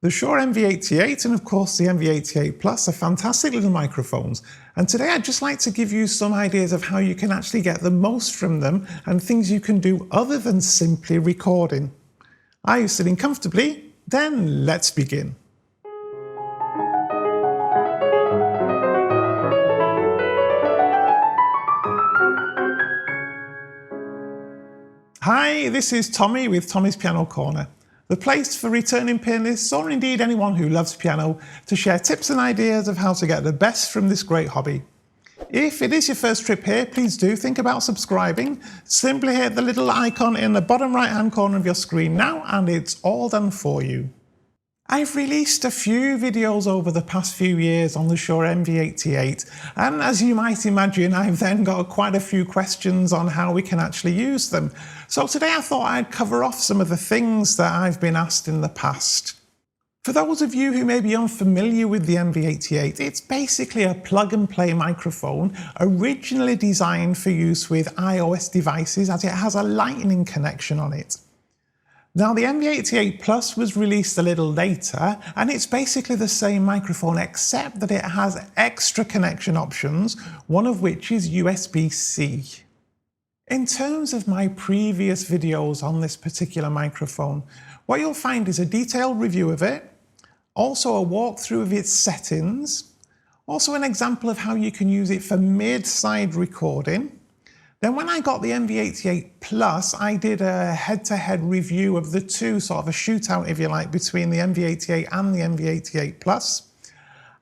The Shure MV88 and of course the MV88 Plus are fantastic little microphones, and today I'd just like to give you some ideas of how you can actually get the most from them and things you can do other than simply recording. Are you sitting comfortably? Then let's begin. Hi, this is Tommy with Tommy's Piano Corner, the place for returning pianists or indeed anyone who loves piano to share tips and ideas of how to get the best from this great hobby. If it is your first trip here, please do think about subscribing. Simply hit the little icon in the bottom right hand corner of your screen now and it's all done for you. I've released a few videos over the past few years on the Shure MV88, and as you might imagine, I've then got quite a few questions on how we can actually use them. So today I thought I'd cover off some of the things that I've been asked in the past. For those of you who may be unfamiliar with the MV88, it's basically a plug-and-play microphone originally designed for use with iOS devices as it has a lightning connection on it. Now the MV88 Plus was released a little later and it's basically the same microphone except that it has extra connection options, one of which is USB-C. In terms of my previous videos on this particular microphone, what you'll find is a detailed review of it, also a walkthrough of its settings, also an example of how you can use it for mid-side recording. Then when I got the MV88 Plus, I did a head-to-head review of the two, sort of a shootout, if you like, between the MV88 and the MV88 Plus.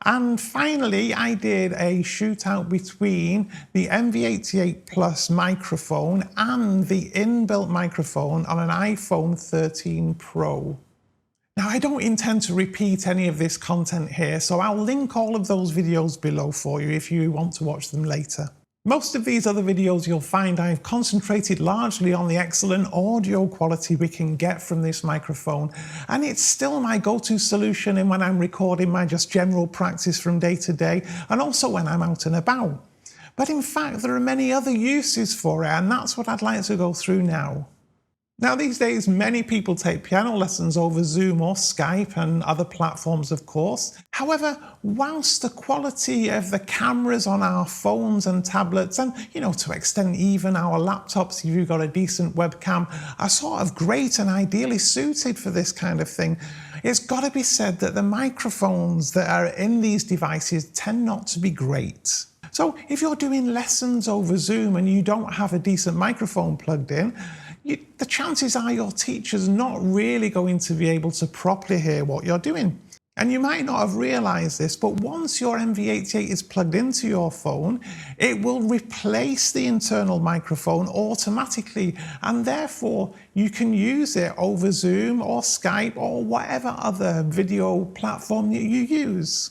And finally, I did a shootout between the MV88 Plus microphone and the inbuilt microphone on an iPhone 13 Pro. Now, I don't intend to repeat any of this content here, so I'll link all of those videos below for you if you want to watch them later. Most of these other videos you'll find I've concentrated largely on the excellent audio quality we can get from this microphone, and it's still my go-to solution in when I'm recording my just general practice from day to day and also when I'm out and about. But in fact there are many other uses for it, and that's what I'd like to go through now. Now these days many people take piano lessons over Zoom or Skype and other platforms of course. However, whilst the quality of the cameras on our phones and tablets and to extent even our laptops if you've got a decent webcam are sort of great and ideally suited for this kind of thing, it's got to be said that the microphones that are in these devices tend not to be great. So if you're doing lessons over Zoom and you don't have a decent microphone plugged in, the chances are your teacher's not really going to be able to properly hear what you're doing. And you might not have realized this, but once your MV88 is plugged into your phone, it will replace the internal microphone automatically, and therefore you can use it over Zoom or Skype or whatever other video platform that you use.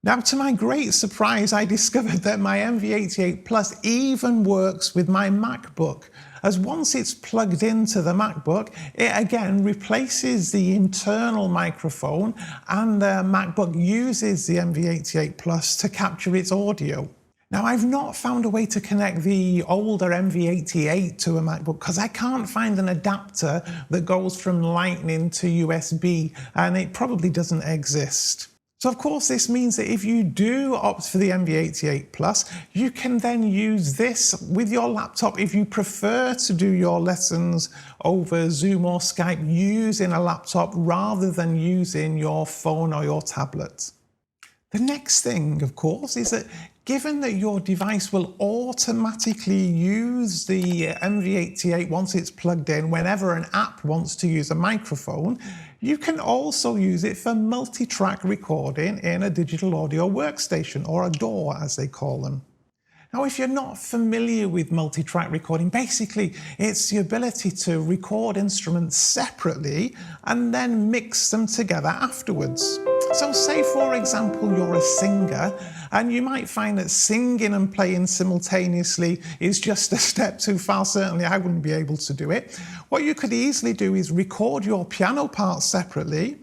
Now, to my great surprise, I discovered that my MV88 Plus even works with my MacBook, as once it's plugged into the MacBook, it again replaces the internal microphone and the MacBook uses the MV88 Plus to capture its audio. Now, I've not found a way to connect the older MV88 to a MacBook because I can't find an adapter that goes from Lightning to USB, and it probably doesn't exist. So of course this means that if you do opt for the MV88 Plus, you can then use this with your laptop if you prefer to do your lessons over Zoom or Skype using a laptop rather than using your phone or your tablet. The next thing, of course, is that given that your device will automatically use the MV88 once it's plugged in whenever an app wants to use a microphone, you can also use it for multi-track recording in a digital audio workstation, or a DAW as they call them. Now, if you're not familiar with multi-track recording, basically it's the ability to record instruments separately and then mix them together afterwards. So say for example you're a singer and you might find that singing and playing simultaneously is just a step too far. Certainly I wouldn't be able to do it. What you could easily do is record your piano parts separately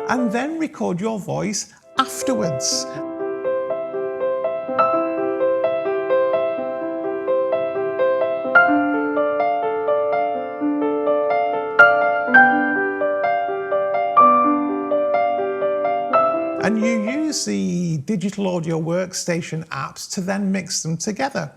and then record your voice afterwards. use the digital audio workstation apps to then mix them together.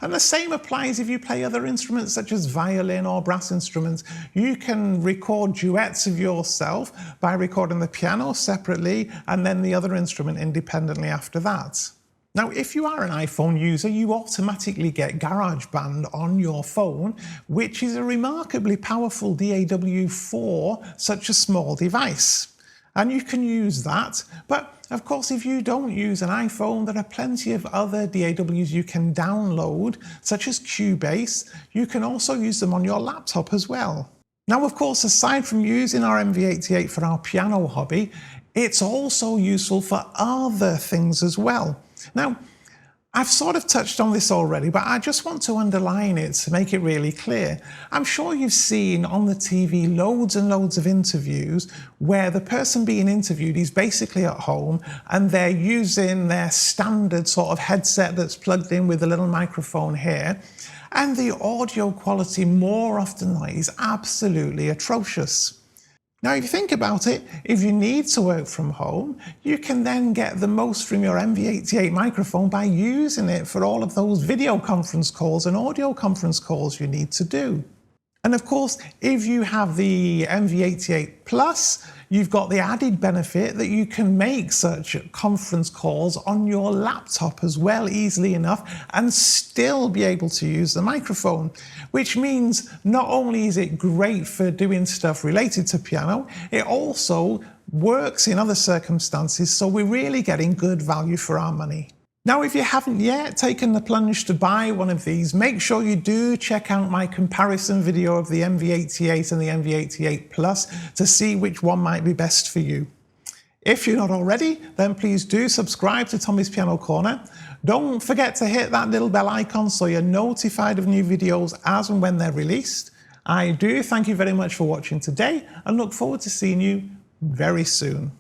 And the same applies if you play other instruments such as violin or brass instruments. You can record duets of yourself by recording the piano separately and then the other instrument independently after that. Now, if you are an iPhone user, you automatically get Garageband on your phone, which is a remarkably powerful DAW for such a small device. And you can use that, but of course if you don't use an iPhone, there are plenty of other DAWs you can download, such as Cubase. You can also use them on your laptop as well. Now, of course, aside from using our MV88 for our piano hobby, it's also useful for other things as well. Now, I've sort of touched on this already, but I just want to underline it to make it really clear. I'm sure you've seen on the TV loads and loads of interviews where the person being interviewed is basically at home and they're using their standard sort of headset that's plugged in with a little microphone here, and the audio quality more often than not is absolutely atrocious. Now, if you think about it, if you need to work from home, you can then get the most from your MV88 microphone by using it for all of those video conference calls and audio conference calls you need to do. And of course, if you have the MV88 Plus, you've got the added benefit that you can make such conference calls on your laptop as well, easily enough, and still be able to use the microphone, which means not only is it great for doing stuff related to piano, it also works in other circumstances, so we're really getting good value for our money. Now, if you haven't yet taken the plunge to buy one of these, make sure you do check out my comparison video of the MV88 and the MV88 Plus to see which one might be best for you. If you're not already, then please do subscribe to Tommy's Piano Corner. Don't forget to hit that little bell icon so you're notified of new videos as and when they're released. I do thank you very much for watching today and look forward to seeing you very soon.